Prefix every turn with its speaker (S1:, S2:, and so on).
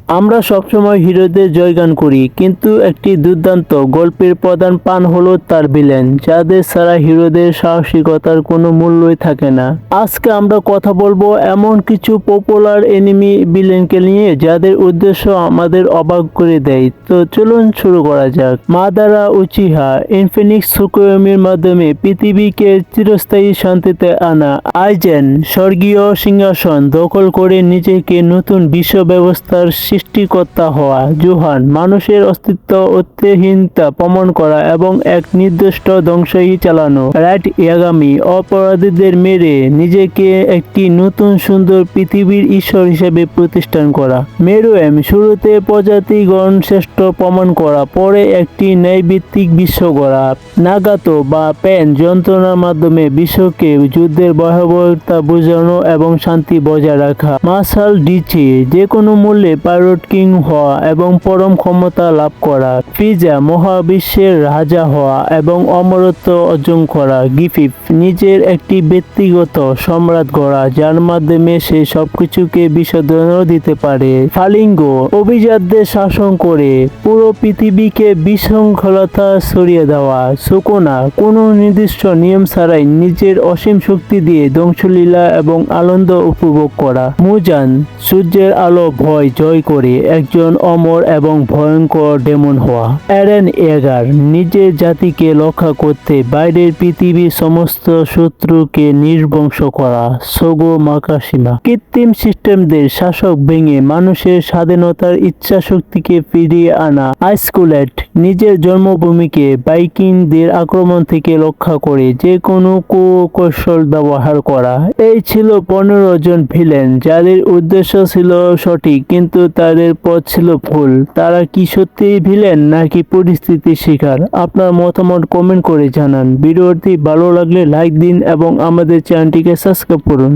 S1: আমরা সবসময় হিরোদের জয়গান করি, কিন্তু একটি দুর্দান্ত গল্পের প্রধান পান হলো তার ভিলেন, যাদের ছাড়া হিরোদের সাহসিকতার কোনো মূল্যই থাকে না। আজকে আমরা কথা বলবো এমন কিছু পপুলার এনিমি ভিলেনকে নিয়ে যাদের উদ্দেশ্য আমাদের অবাক করে দেয়। তো চলুন শুরু করা যাক। মাদারা উচিহা ইনফিনিক্স সুকুয়োমির মাধ্যমে পৃথিবীকে চিরস্থায়ী শান্তিতে আনা আইজেন স্বর্গীয় সিংহাসন দখল করে নিজেকে নতুন বিশ্ব ব্যবস্থার সৃষ্টিকর্তা হওয়া। জুহান মানুষের অস্তিত্ব অর্থহীনতা প্রমাণ করা এবং এক নির্দিষ্ট ধ্বংসই চালানো। রাইট ইয়াগামি অপরাধীদের মেরে নিজেকে একটি নতুন সুন্দর পৃথিবীর ঈশ্বর হিসেবে প্রতিষ্ঠান করা। মেরুয়েম শুরুতে প্রজাতিগণ শ্রেষ্ঠ প্রমাণ করা, পরে একটি ন্যায়ভিত্তিক বিশ্ব গড়া। নাগাতো বা পেন যন্ত্রণার মাধ্যমে বিশ্বকে যুদ্ধের ভয়াবহতা বোঝানো এবং শান্তি বজায় রাখা। মার্শাল ডিচি যে কোনো মূল্যে পাইরট কিং হওয়া এবং পরম ক্ষমতা লাভ করা। ফ্রিজা মহাবিশ্বের রাজা হওয়া এবং অমরত্ব অর্জন করা। গিফিফ নিজের একটি ব্যক্তিগত সম্রাট গড়া, যার মাধ্যমে সে সবকিছুকে বিসর্জনও দিতে পারে। ফালিঙ্গো অভিজাতদের শাসন করে পুরো পৃথিবীকে বিশৃঙ্খলতা ছড়িয়ে দেওয়া। সুকোনা কোনো নির্দিষ্ট নিয়ম ছাড়াই নিজের অসীম শক্তি দিয়ে ধ্বংসলীলা এবং আনন্দ উপভোগ করা। মুজান সূর্যের আলো ভয় জয় করে একজন অমর এবং ভয়ঙ্কর ডেমন হওয়া। এরেন এগার নিজের জাতিকে রক্ষা করতে বাইরের পৃথিবীর সমস্ত শত্রুকে নির্বংশ করা। সোগো মাকাশিমা কৃত্রিম সিস্টেমদের শাসক ভেঙে মানুষের স্বাধীনতার ইচ্ছা শক্তিকে ফিরিয়ে আনা। আইসকুলেট নিজের জন্মভূমিকে বাইকিংদের আক্রমণ থেকে রক্ষা করে যে কোনো কৌশল ব্যবহার করা। এই ছিল 15 জন ভিলেন যাদের উদ্দেশ্য ছিল সঠিক, কিন্তু তাদের পথ ছিল ভুল। তারা কি সত্যিই ভিলেন নাকি পরিস্থিতির শিকার? আপনার মতামত কমেন্ট করে জানান। ভিডিওটি ভালো লাগলে লাইক দিন এবং আমাদের চ্যানেলটিকে সাবস্ক্রাইব করুন।